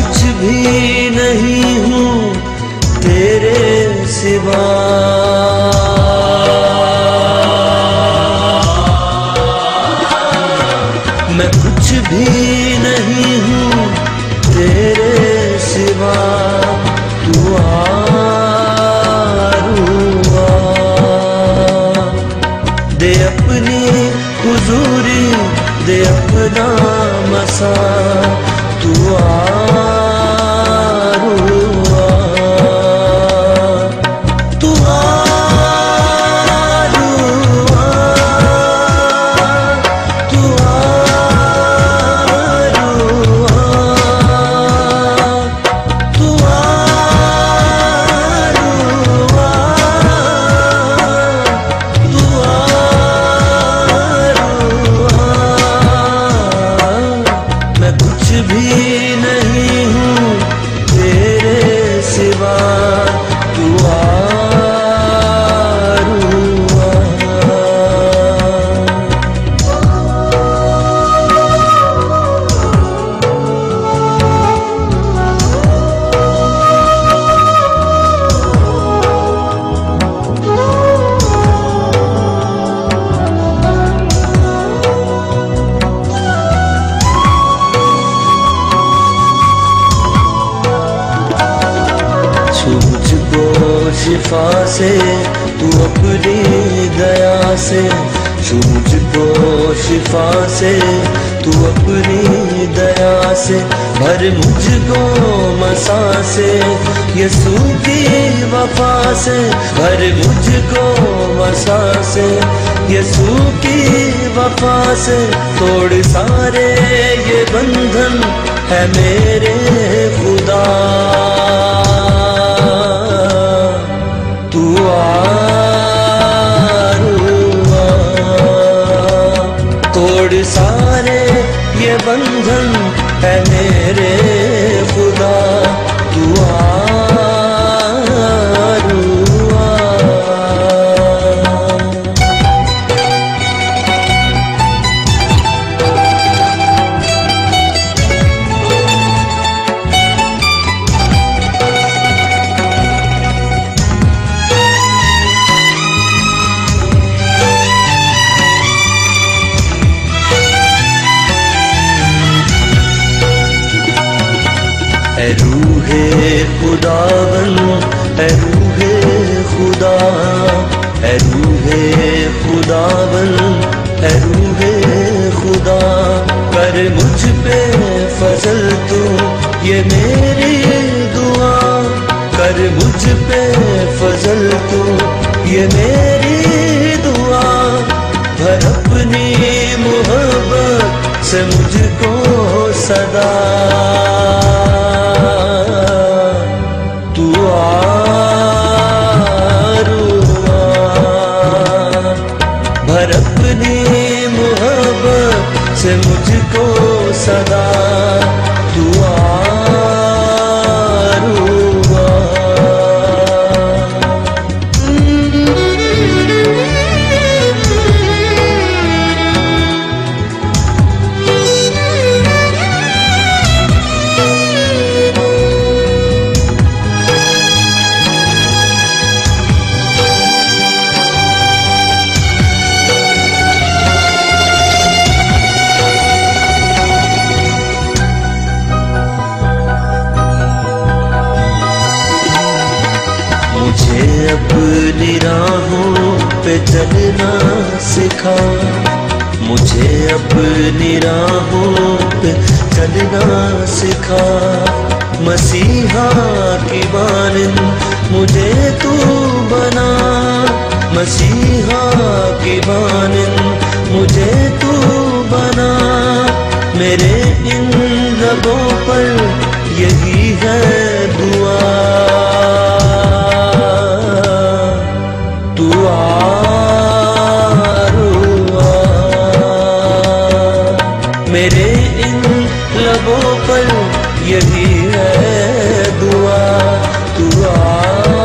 कुछ भी नहीं हूँ तेरे सिवा। मैं कुछ भी नहीं हूँ तेरे सिवा। तू आरूआ दे अपनी हुजूरी, दे अपना मसा। तू आरूआ, तू आरूआ, तू आरूआ, तू आरूआ, तू आरूआ। मैं कुछ भी नहीं हूँ तेरे सिवा। तू आरूआ। मुझको शिफा से तू अपनी दया से, मुझको शिफा से तू अपनी दया से। भर मुझको मसा से यसू की वफा से, भर मुझको मसा से यसू की वफा से। तोड़ सारे ये बंधन है मेरे खुदा। तू आरूआ तोड़ सारे ये बंधन है मेरे खुदा। तू आरूआ। ऐ रूहे खुदावन, ऐ रूहे खुदा, ऐ रूहे खुदावन, ऐ रूहे खुदा। कर मुझ पे फजल तू ये मेरी दुआ। कर मुझ पे फजल तू ये मेरी दुआ। भर अपनी मोहब्बत से मुझको सदा। तू आरूआ भर अपनी मोहब्बत से मुझको सदा। तू आरूआ। मुझे अपनी राहों पे चलना सिखा। मुझे अपनी राहों पे चलना सिखा। मसीहा की मानंद मुझे तू बना। मसीहा की मानंद मुझे तू बना। मेरे इन लबों पर यही है दुआ। तू आरूआ मेरे इन लबों पर यही है दुआ। तू आरूआ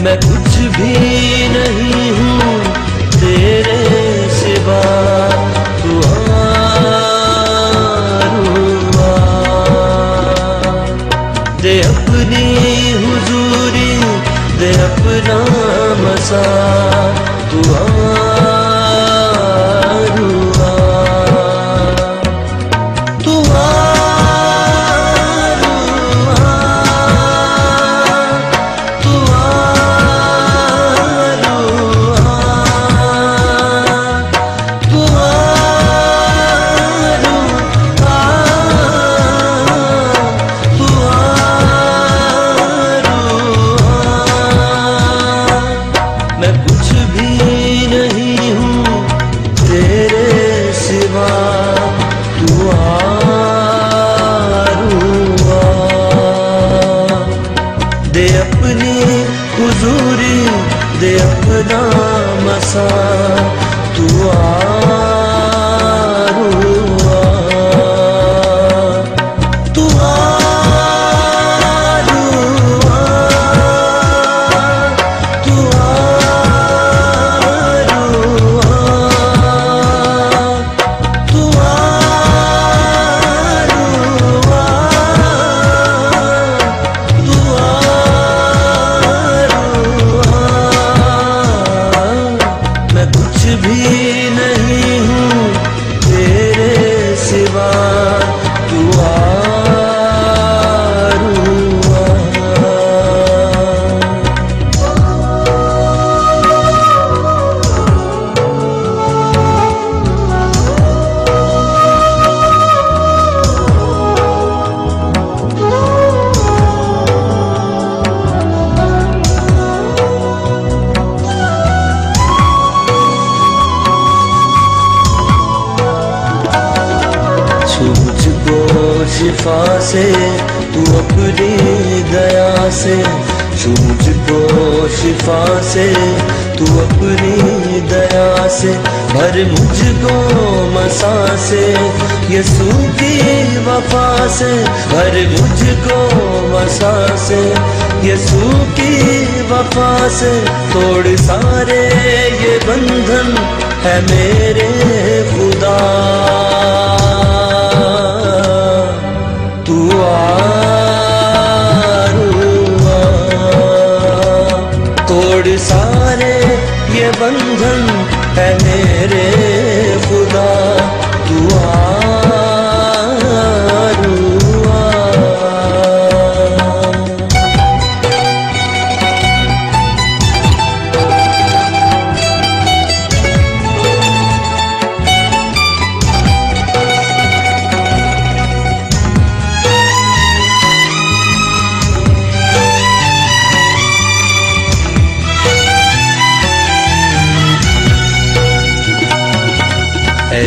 मैं कुछ भी नहीं हूँ तेरे सिवा। तू अपना मसा तू दे अपना मसा तू शिफा से तू अपनी दया से मुझको शिफा से तू अपनी दया से भर मुझको मसा से यीशु की वफा से भर मुझको मसा से यीशु की वफा से तोड़ सारे ये बंधन है मेरे खुदा तोड़ सारे ये बंधन है मेरे खुदा तू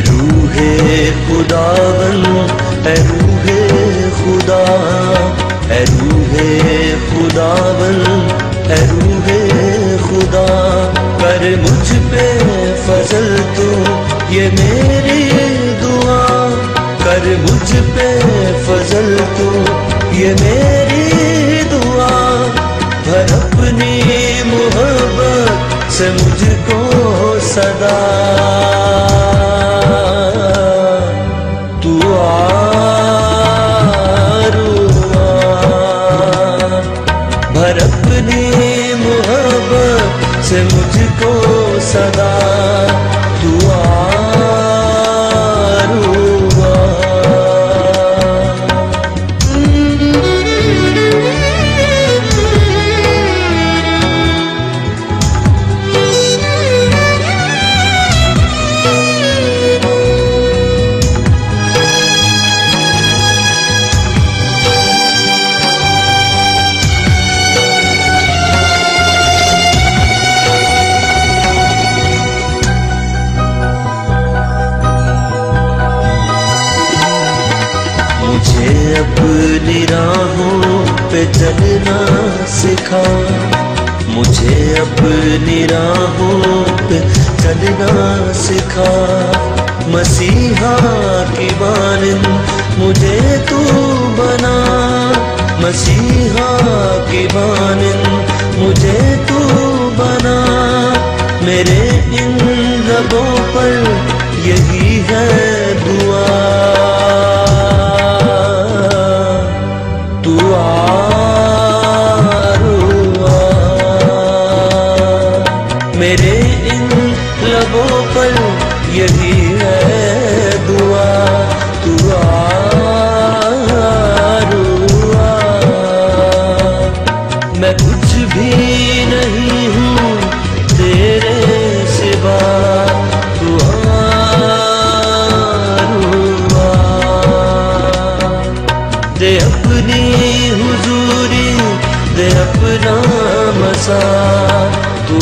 रूहे खुदावन है रूहे खुदा है रूहे खुदावन है रूहे खुदा कर मुझ पे फजल तू ये मेरी दुआ कर मुझ पे फजल तू ये मेरी दुआ भर अपनी मोहब्बत से मुझको सदा भर अपनी मोहब्बत से मुझको सदा तू अपनी राहों पे चलना सिखा मुझे अपनी राहों पे चलना सिखा मसीहा की मानिंद मुझे तू बना मसीहा की मानिंद मुझे तू बना मेरे इन लबों पर यही है दुआ मेरे इन लबों पर यही है दुआ, तू रुआ। मैं कुछ भी नहीं हूँ तेरे सिवा, तू रुआ। दे अपनी हुजूरी, दे अपना मसा, तू